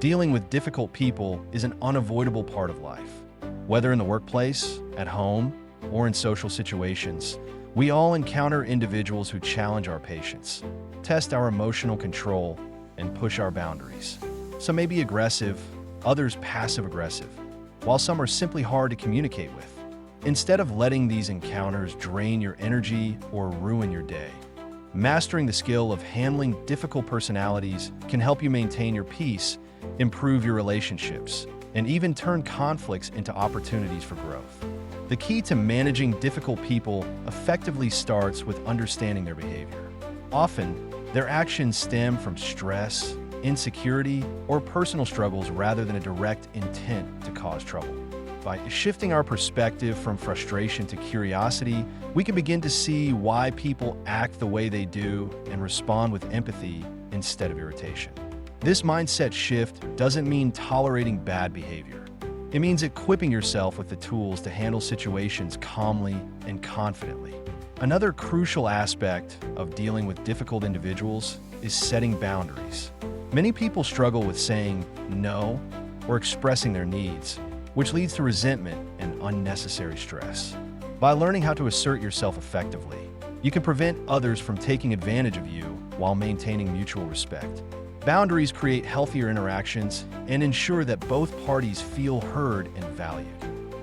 Dealing with difficult people is an unavoidable part of life. Whether in the workplace, at home, or in social situations, we all encounter individuals who challenge our patience, test our emotional control, and push our boundaries. Some may be aggressive, others passive-aggressive, while some are simply hard to communicate with. Instead of letting these encounters drain your energy or ruin your day, mastering the skill of handling difficult personalities can help you maintain your peace, improve your relationships, and even turn conflicts into opportunities for growth. The key to managing difficult people effectively starts with understanding their behavior. Often, their actions stem from stress, insecurity, or personal struggles rather than a direct intent to cause trouble. By shifting our perspective from frustration to curiosity, we can begin to see why people act the way they do and respond with empathy instead of irritation. This mindset shift doesn't mean tolerating bad behavior. It means equipping yourself with the tools to handle situations calmly and confidently. Another crucial aspect of dealing with difficult individuals is setting boundaries. Many people struggle with saying no or expressing their needs, which leads to resentment and unnecessary stress. By learning how to assert yourself effectively, you can prevent others from taking advantage of you while maintaining mutual respect. Boundaries create healthier interactions and ensure that both parties feel heard and valued.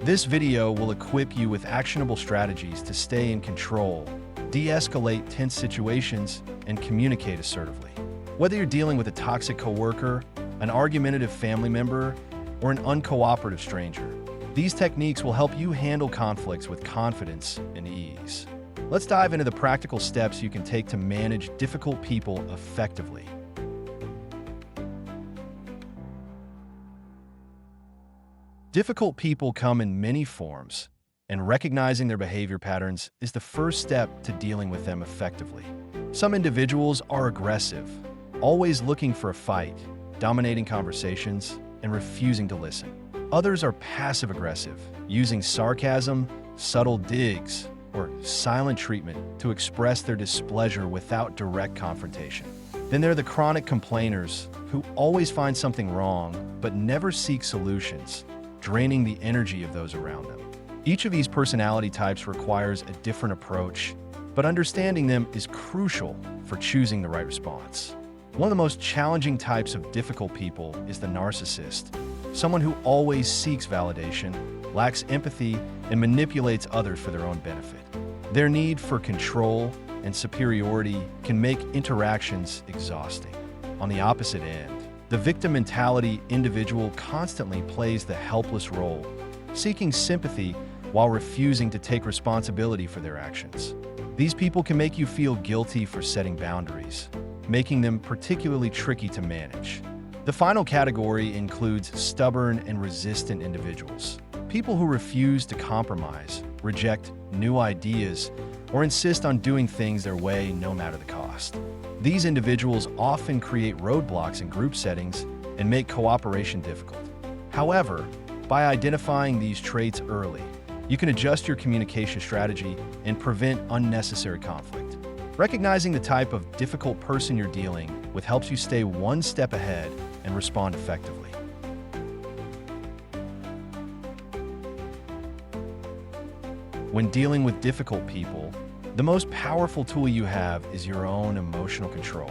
This video will equip you with actionable strategies to stay in control, de-escalate tense situations, and communicate assertively. Whether you're dealing with a toxic coworker, an argumentative family member, or an uncooperative stranger, these techniques will help you handle conflicts with confidence and ease. Let's dive into the practical steps you can take to manage difficult people effectively. Difficult people come in many forms, and recognizing their behavior patterns is the first step to dealing with them effectively. Some individuals are aggressive, always looking for a fight, dominating conversations, and refusing to listen. Others are passive-aggressive, using sarcasm, subtle digs, or silent treatment to express their displeasure without direct confrontation. Then there are the chronic complainers, who always find something wrong but never seek solutions, draining the energy of those around them. Each of these personality types requires a different approach, but understanding them is crucial for choosing the right response. One of the most challenging types of difficult people is the narcissist, someone who always seeks validation, lacks empathy, and manipulates others for their own benefit. Their need for control and superiority can make interactions exhausting. On the opposite end, the victim mentality individual constantly plays the helpless role, seeking sympathy while refusing to take responsibility for their actions. These people can make you feel guilty for setting boundaries, making them particularly tricky to manage. The final category includes stubborn and resistant individuals, people who refuse to compromise, reject new ideas, or insist on doing things their way no matter the cost. These individuals often create roadblocks in group settings and make cooperation difficult. However, by identifying these traits early, you can adjust your communication strategy and prevent unnecessary conflict. Recognizing the type of difficult person you're dealing with helps you stay one step ahead and respond effectively. When dealing with difficult people, the most powerful tool you have is your own emotional control.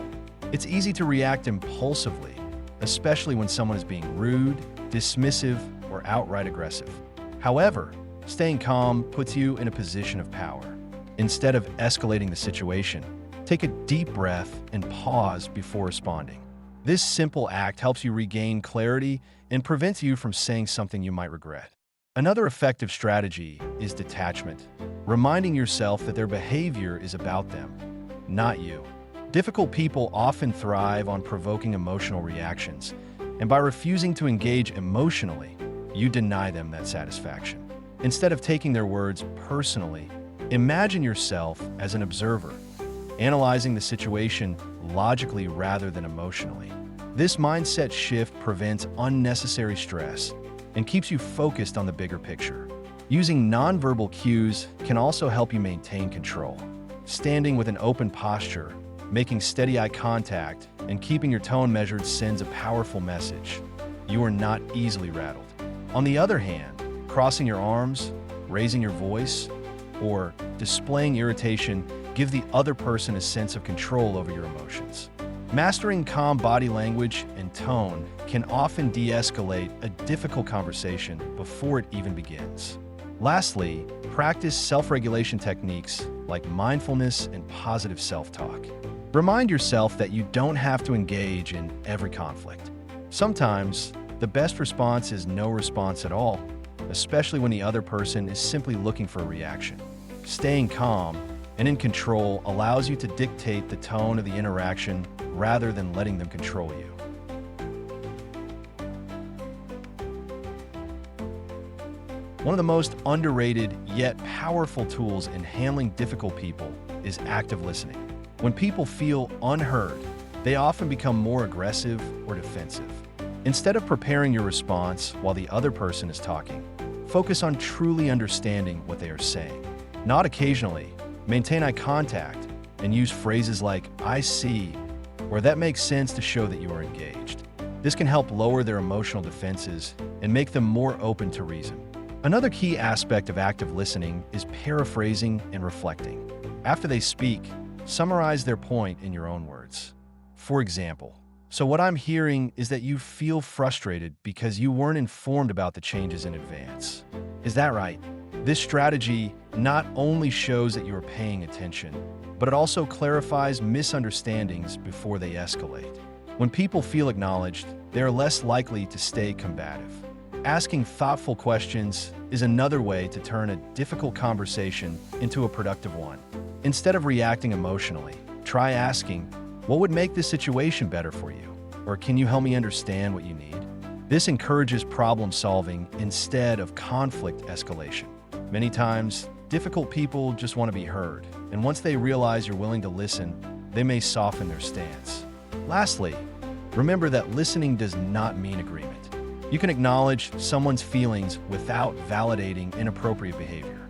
It's easy to react impulsively, especially when someone is being rude, dismissive, or outright aggressive. However, staying calm puts you in a position of power. Instead of escalating the situation, take a deep breath and pause before responding. This simple act helps you regain clarity and prevents you from saying something you might regret. Another effective strategy is detachment, reminding yourself that their behavior is about them, not you. Difficult people often thrive on provoking emotional reactions, and by refusing to engage emotionally, you deny them that satisfaction. Instead of taking their words personally, imagine yourself as an observer, analyzing the situation logically rather than emotionally. This mindset shift prevents unnecessary stress and keeps you focused on the bigger picture. Using nonverbal cues can also help you maintain control. Standing with an open posture, making steady eye contact, and keeping your tone measured sends a powerful message. you are not easily rattled. On the other hand, crossing your arms, raising your voice, or displaying irritation give the other person a sense of control over your emotions. Mastering calm body language and tone can often de-escalate a difficult conversation before it even begins. Lastly, practice self-regulation techniques like mindfulness and positive self-talk. Remind yourself that you don't have to engage in every conflict. Sometimes, the best response is no response at all, especially when the other person is simply looking for a reaction. Staying calm and in control allows you to dictate the tone of the interaction rather than letting them control you. One of the most underrated yet powerful tools in handling difficult people is active listening. When people feel unheard, they often become more aggressive or defensive. Instead of preparing your response while the other person is talking, focus on truly understanding what they are saying. Nod occasionally, maintain eye contact, and use phrases like, "I see," or "that makes sense" to show that you are engaged. This can help lower their emotional defenses and make them more open to reason. Another key aspect of active listening is paraphrasing and reflecting. After they speak, summarize their point in your own words. For example, "So what I'm hearing is that you feel frustrated because you weren't informed about the changes in advance. Is that right?" This strategy not only shows that you are paying attention, but it also clarifies misunderstandings before they escalate. When people feel acknowledged, they are less likely to stay combative. Asking thoughtful questions is another way to turn a difficult conversation into a productive one. Instead of reacting emotionally, try asking, "What would make this situation better for you?" Or, "Can you help me understand what you need?" This encourages problem solving instead of conflict escalation. Many times, difficult people just want to be heard, and once they realize you're willing to listen, they may soften their stance. Lastly, remember that listening does not mean agreement. You can acknowledge someone's feelings without validating inappropriate behavior.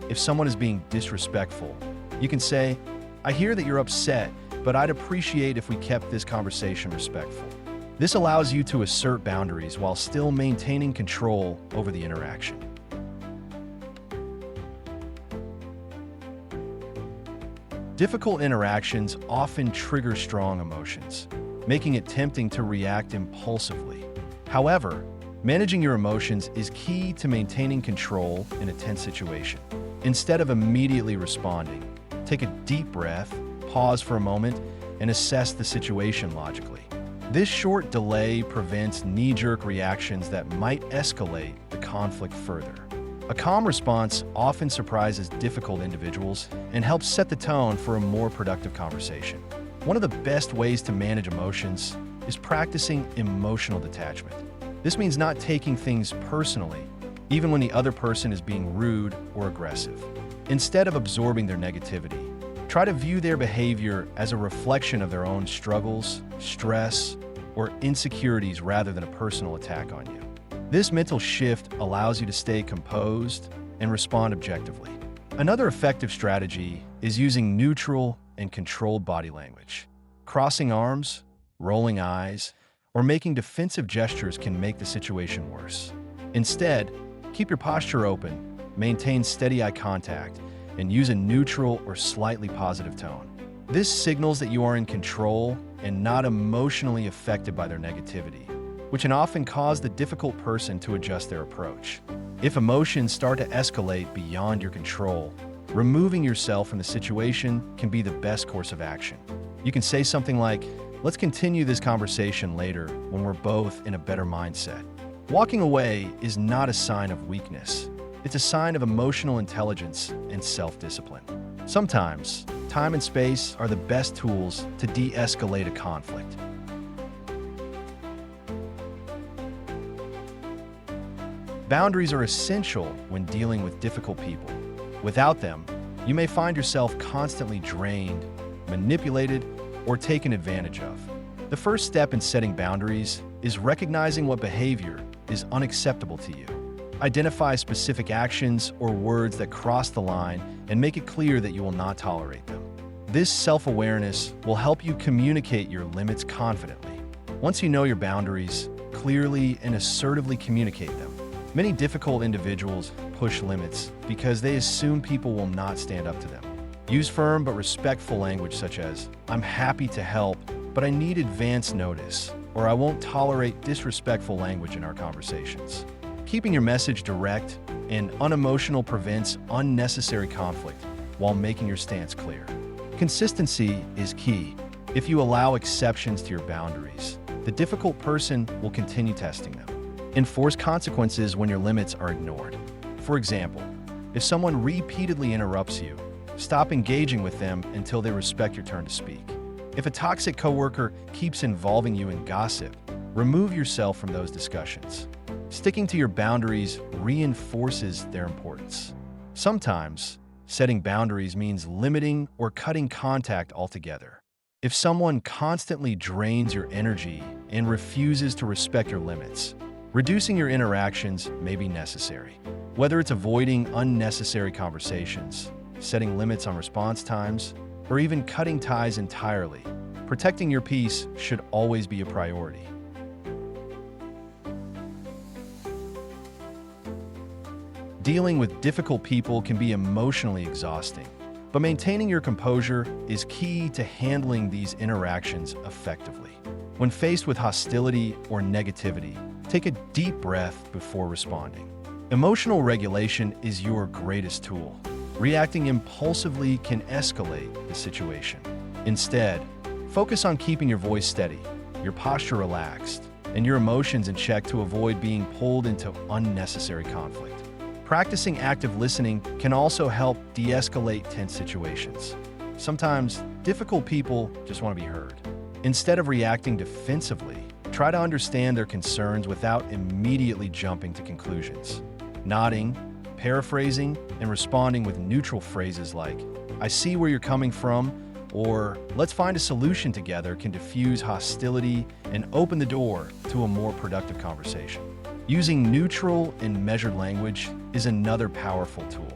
If someone is being disrespectful, you can say, "I hear that you're upset, but I'd appreciate if we kept this conversation respectful." This allows you to assert boundaries while still maintaining control over the interaction. Difficult interactions often trigger strong emotions, making it tempting to react impulsively. However, managing your emotions is key to maintaining control in a tense situation. Instead of immediately responding, take a deep breath, pause for a moment, and assess the situation logically. This short delay prevents knee-jerk reactions that might escalate the conflict further. A calm response often surprises difficult individuals and helps set the tone for a more productive conversation. One of the best ways to manage emotions is practicing emotional detachment. This means not taking things personally, even when the other person is being rude or aggressive. Instead of absorbing their negativity, try to view their behavior as a reflection of their own struggles, stress, or insecurities rather than a personal attack on you. This mental shift allows you to stay composed and respond objectively. Another effective strategy is using neutral and controlled body language. Crossing arms, rolling eyes, or making defensive gestures can make the situation worse. Instead, keep your posture open, maintain steady eye contact, and use a neutral or slightly positive tone. This signals that you are in control and not emotionally affected by their negativity, which can often cause the difficult person to adjust their approach. If emotions start to escalate beyond your control, removing yourself from the situation can be the best course of action. You can say something like, "Let's continue this conversation later when we're both in a better mindset." Walking away is not a sign of weakness. It's a sign of emotional intelligence and self-discipline. Sometimes, time and space are the best tools to de-escalate a conflict. Boundaries are essential when dealing with difficult people. Without them, you may find yourself constantly drained, manipulated, or taken advantage of. The first step in setting boundaries is recognizing what behavior is unacceptable to you. Identify specific actions or words that cross the line and make it clear that you will not tolerate them. This self-awareness will help you communicate your limits confidently. Once you know your boundaries, clearly and assertively communicate them. Many difficult individuals push limits because they assume people will not stand up to them. Use firm but respectful language such as, "I'm happy to help, but I need advance notice," or "I won't tolerate disrespectful language in our conversations." Keeping your message direct and unemotional prevents unnecessary conflict while making your stance clear. Consistency is key. If you allow exceptions to your boundaries, the difficult person will continue testing them. Enforce consequences when your limits are ignored. For example, if someone repeatedly interrupts you, stop engaging with them until they respect your turn to speak. If a toxic coworker keeps involving you in gossip, remove yourself from those discussions. Sticking to your boundaries reinforces their importance. Sometimes, setting boundaries means limiting or cutting contact altogether. If someone constantly drains your energy and refuses to respect your limits, reducing your interactions may be necessary. Whether it's avoiding unnecessary conversations, setting limits on response times, or even cutting ties entirely, protecting your peace should always be a priority. Dealing with difficult people can be emotionally exhausting, but maintaining your composure is key to handling these interactions effectively. When faced with hostility or negativity, take a deep breath before responding. Emotional regulation is your greatest tool. Reacting impulsively can escalate the situation. Instead, focus on keeping your voice steady, your posture relaxed, and your emotions in check to avoid being pulled into unnecessary conflict. Practicing active listening can also help de-escalate tense situations. Sometimes, difficult people just want to be heard. Instead of reacting defensively, try to understand their concerns without immediately jumping to conclusions. Nodding, paraphrasing, and responding with neutral phrases like, "I see where you're coming from," or "Let's find a solution together" can diffuse hostility and open the door to a more productive conversation. Using neutral and measured language is another powerful tool.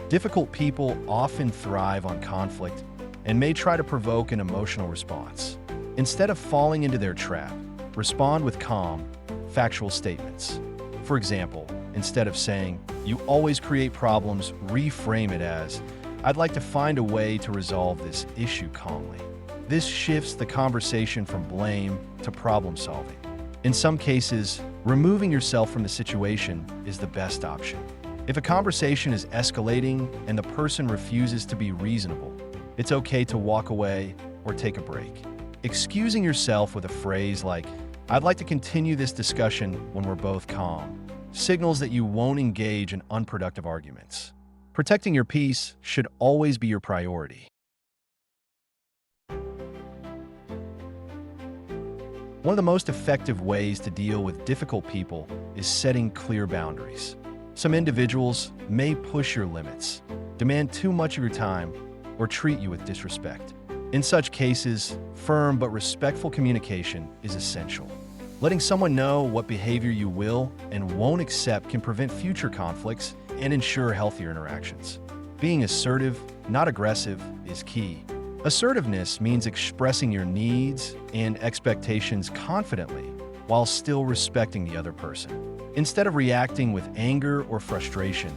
Difficult people often thrive on conflict and may try to provoke an emotional response. Instead of falling into their trap, respond with calm, factual statements. For example, instead of saying, "You always create problems," reframe it as, "I'd like to find a way to resolve this issue calmly." This shifts the conversation from blame to problem solving. In some cases, removing yourself from the situation is the best option. If a conversation is escalating and the person refuses to be reasonable, it's okay to walk away or take a break. Excusing yourself with a phrase like, "I'd like to continue this discussion when we're both calm," signals that you won't engage in unproductive arguments. Protecting your peace should always be your priority. One of the most effective ways to deal with difficult people is setting clear boundaries. Some individuals may push your limits, demand too much of your time, or treat you with disrespect. In such cases, firm but respectful communication is essential. Letting someone know what behavior you will and won't accept can prevent future conflicts and ensure healthier interactions. Being assertive, not aggressive, is key. Assertiveness means expressing your needs and expectations confidently while still respecting the other person. Instead of reacting with anger or frustration,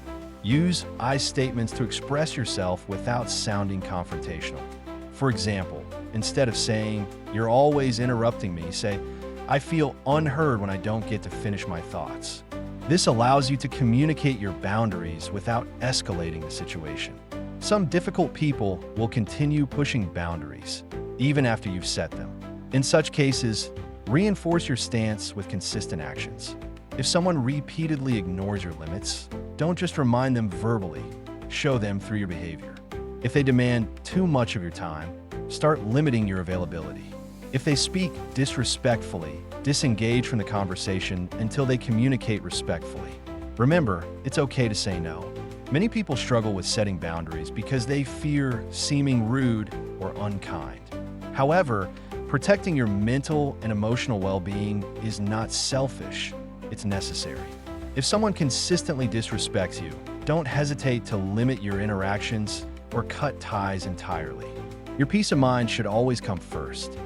use I statements to express yourself without sounding confrontational. For example, instead of saying, "You're always interrupting me," say, "I feel unheard when I don't get to finish my thoughts." This allows you to communicate your boundaries without escalating the situation. Some difficult people will continue pushing boundaries, even after you've set them. In such cases, reinforce your stance with consistent actions. If someone repeatedly ignores your limits, don't just remind them verbally, show them through your behavior. If they demand too much of your time, start limiting your availability. If they speak disrespectfully, disengage from the conversation until they communicate respectfully. Remember, it's okay to say no. Many people struggle with setting boundaries because they fear seeming rude or unkind. However, protecting your mental and emotional well-being is not selfish, it's necessary. If someone consistently disrespects you, don't hesitate to limit your interactions or cut ties entirely. Your peace of mind should always come first.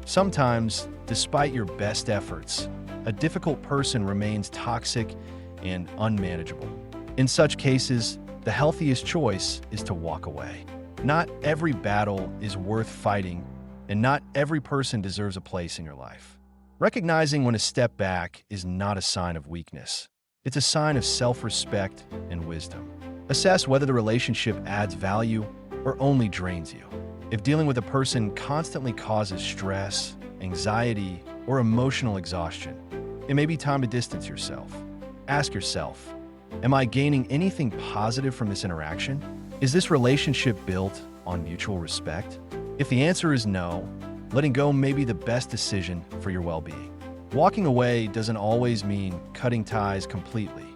Sometimes, despite your best efforts, a difficult person remains toxic and unmanageable. In such cases, the healthiest choice is to walk away. Not every battle is worth fighting, and not every person deserves a place in your life. Recognizing when a step back is not a sign of weakness. It's a sign of self-respect and wisdom. Assess whether the relationship adds value or only drains you. If dealing with a person constantly causes stress, anxiety, or emotional exhaustion, it may be time to distance yourself. Ask yourself, am I gaining anything positive from this interaction? Is this relationship built on mutual respect? If the answer is no, letting go may be the best decision for your well-being. Walking away doesn't always mean cutting ties completely.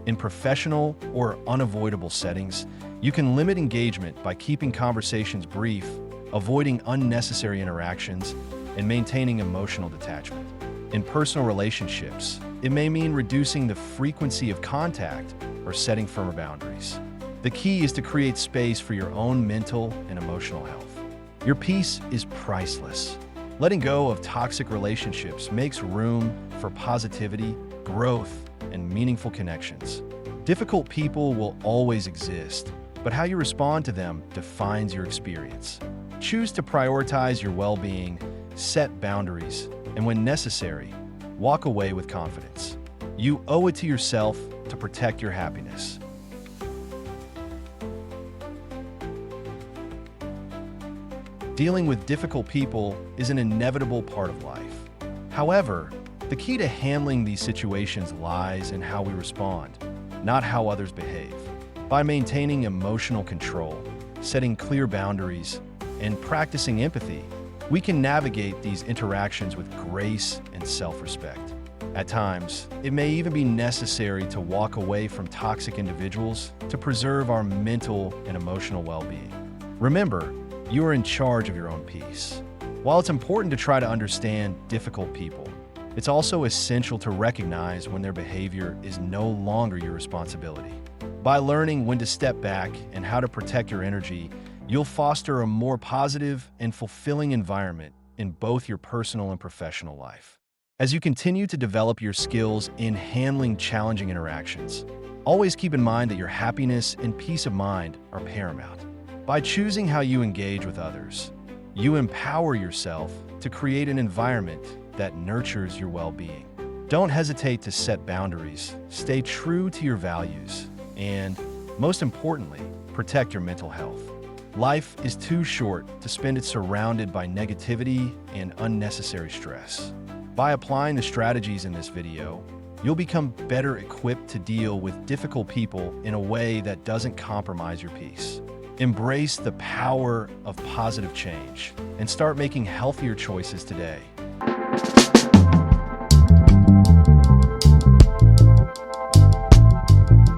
In professional or unavoidable settings, you can limit engagement by keeping conversations brief, avoiding unnecessary interactions, and maintaining emotional detachment. In personal relationships, it may mean reducing the frequency of contact or setting firmer boundaries. The key is to create space for your own mental and emotional health. Your peace is priceless. Letting go of toxic relationships makes room for positivity, growth, and meaningful connections. Difficult people will always exist, but how you respond to them defines your experience. Choose to prioritize your well-being, set boundaries, and when necessary, walk away with confidence. You owe it to yourself to protect your happiness. Dealing with difficult people is an inevitable part of life. However, the key to handling these situations lies in how we respond, not how others behave. By maintaining emotional control, setting clear boundaries, and practicing empathy, we can navigate these interactions with grace and self-respect. At times, it may even be necessary to walk away from toxic individuals to preserve our mental and emotional well-being. Remember, you are in charge of your own peace. While it's important to try to understand difficult people, it's also essential to recognize when their behavior is no longer your responsibility. By learning when to step back and how to protect your energy, you'll foster a more positive and fulfilling environment in both your personal and professional life. As you continue to develop your skills in handling challenging interactions, always keep in mind that your happiness and peace of mind are paramount. By choosing how you engage with others, you empower yourself to create an environment that nurtures your well-being. Don't hesitate to set boundaries, stay true to your values, and, most importantly, protect your mental health. Life is too short to spend it surrounded by negativity and unnecessary stress. By applying the strategies in this video, you'll become better equipped to deal with difficult people in a way that doesn't compromise your peace. Embrace the power of positive change and start making healthier choices today.